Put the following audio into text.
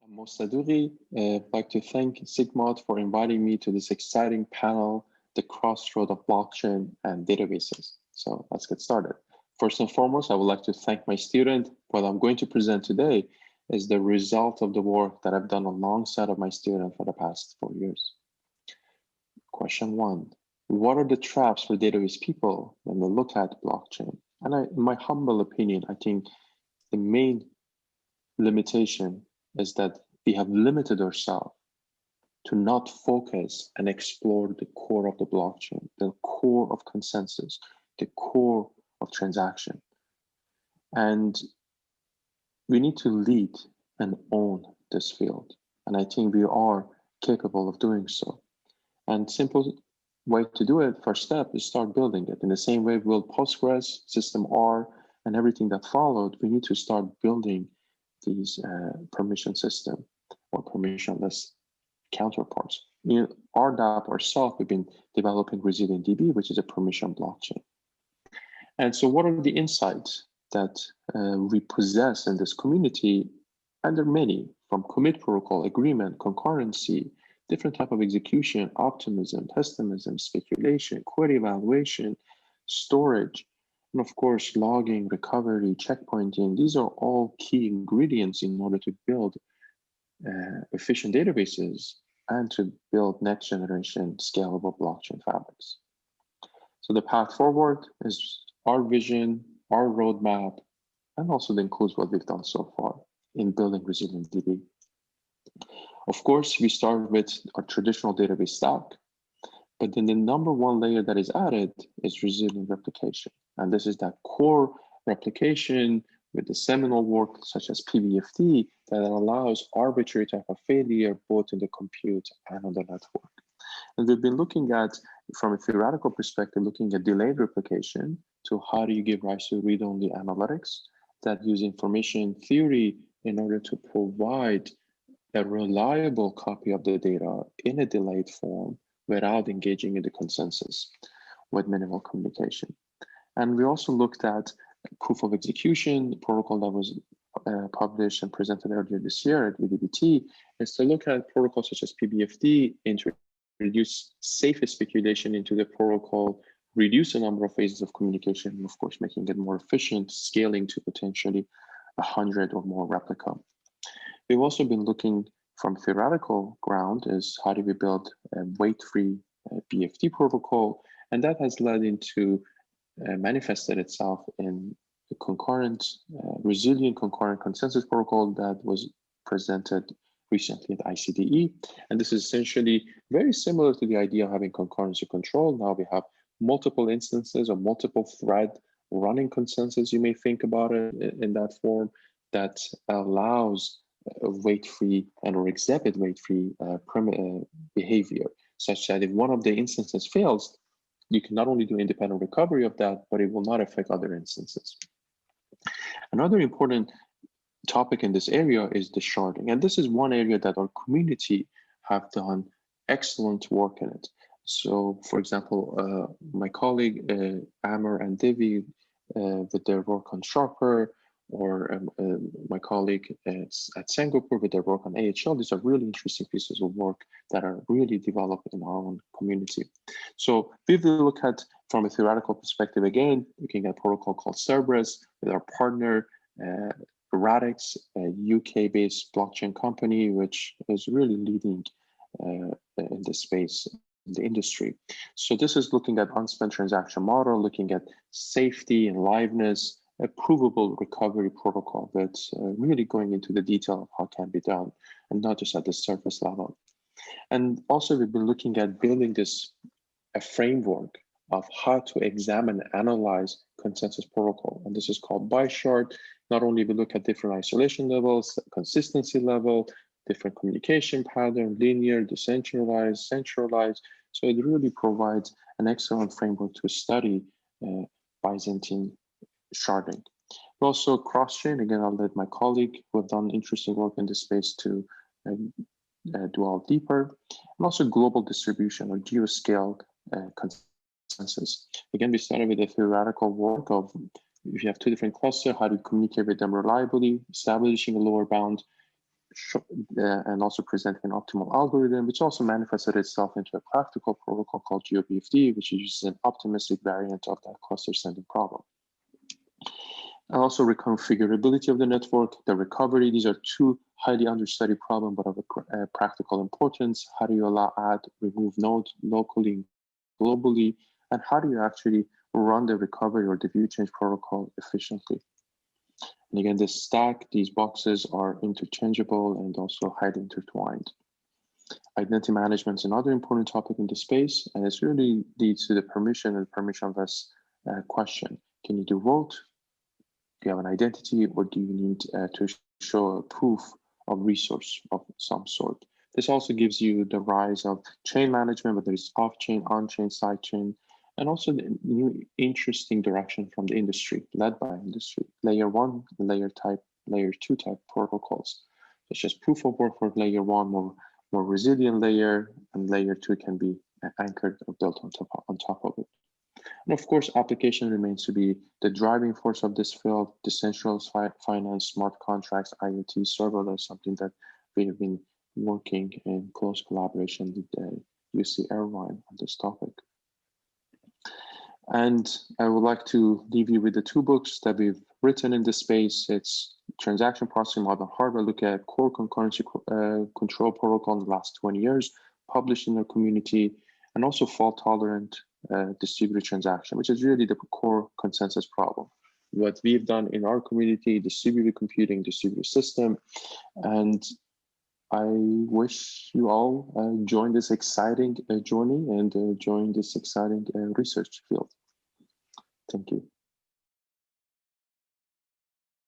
I'm Sadeghi. I'd like to thank SIGMOD for inviting me to this exciting panel, The Crossroad of Blockchain and Databases. So let's get started. First and foremost, I would like to thank my student. What I'm going to present today is the result of the work that I've done alongside of my student for the past 4 years. Question 1, what are the traps for database people when they look at blockchain? And in my humble opinion, I think the main limitation is that we have limited ourselves to not focus and explore the core of the blockchain, the core of consensus, the core of transaction. And we need to lead and own this field. And I think we are capable of doing so. And simple way to do it, first step, is start building it. In the same way we build Postgres, System R, and everything that followed, we need to start building these permission system or permissionless counterparts. In RDAP ourselves, we've been developing ResilientDB, which is a permission blockchain. And so what are the insights that we possess in this community? And there are many, from commit protocol, agreement, concurrency, different type of execution, optimism, pessimism, speculation, query evaluation, storage, and of course, logging, recovery, checkpointing. These are all key ingredients in order to build efficient databases and to build next generation scalable blockchain fabrics. So the path forward is our vision, our roadmap, and also includes what we've done so far in building ResilientDB. Of course, we start with our traditional database stack, but then the number one layer that is added is resilient replication. And this is that core replication with the seminal work such as PBFT that allows arbitrary type of failure both in the compute and on the network. And we've been looking at, from a theoretical perspective, looking at delayed replication to how do you give rise to read-only analytics that use information theory in order to provide a reliable copy of the data in a delayed form without engaging in the consensus with minimal communication. And we also looked at proof of execution, the protocol that was published and presented earlier this year at EDBT, is to look at protocols such as PBFT, introduce safe speculation into the protocol, reduce the number of phases of communication, and of course, making it more efficient, scaling to potentially 100 or more replica. We've also been looking from theoretical ground is how do we build a weight-free BFT protocol, and that has led into manifested itself in the concurrent, resilient concurrent consensus protocol that was presented recently at ICDE. And this is essentially very similar to the idea of having concurrency control. Now we have multiple instances or multiple thread running consensus, you may think about it in that form, that allows weight-free and or exhibit weight-free behavior, such that if one of the instances fails, you can not only do independent recovery of that, but it will not affect other instances. Another important topic in this area is the sharding. And this is one area that our community have done excellent work in it. So for example, my colleague, Amr and Devi, with their work on Sharper, or my colleague at Singapore with their work on AHL. These are really interesting pieces of work that are really developed in our own community. So we will look at, from a theoretical perspective, again, looking at a protocol called Cerberus with our partner, Radix, a UK-based blockchain company, which is really leading in this space, in the industry. So this is looking at unspent transaction model, looking at safety and liveness, a provable recovery protocol that's really going into the detail of how it can be done and not just at the surface level. And also we've been looking at building a framework of how to examine and analyze consensus protocol. And this is called ByShard. Not only we look at different isolation levels, consistency level, different communication pattern, linear, decentralized, centralized. So it really provides an excellent framework to study Byzantine sharding. But also cross-chain, again, I'll let my colleague who have done interesting work in this space to dwell deeper, and also global distribution or geoscale consensus. Again, we started with a theoretical work of if you have two different clusters, how do you communicate with them reliably, establishing a lower bound, and also presenting an optimal algorithm, which also manifested itself into a practical protocol called GeoBFD, which uses an optimistic variant of that cluster sending problem. And also reconfigurability of the network, the recovery. These are two highly understudied problems, but of a practical importance. How do you add, remove nodes locally, globally, and how do you actually run the recovery or the view change protocol efficiently? And again, this stack, these boxes are interchangeable and also highly intertwined. Identity management is another important topic in the space, and this really leads to the permission and permissionless question. Can you do both? Do you have an identity, or do you need to show a proof of resource of some sort? This also gives you the rise of chain management, whether it's off-chain, on-chain, side-chain, and also the new interesting direction from the industry, led by industry. Layer 1, layer 2 type protocols, such as proof of work for layer 1, more resilient layer, and layer 2 can be anchored or built on top of it. And of course, application remains to be the driving force of this field. Decentralized finance, smart contracts, IoT, serverless, something that we have been working in close collaboration with UC Irvine on this topic. And I would like to leave you with the two books that we've written in this space. It's Transaction Processing Modern Hardware, look at core concurrency control protocol in the last 20 years, published in our community, and also fault-tolerant distributed transaction, which is really the core consensus problem. What we've done in our community, distributed computing, distributed system, and I wish you all join this exciting journey and join this exciting research field. Thank you.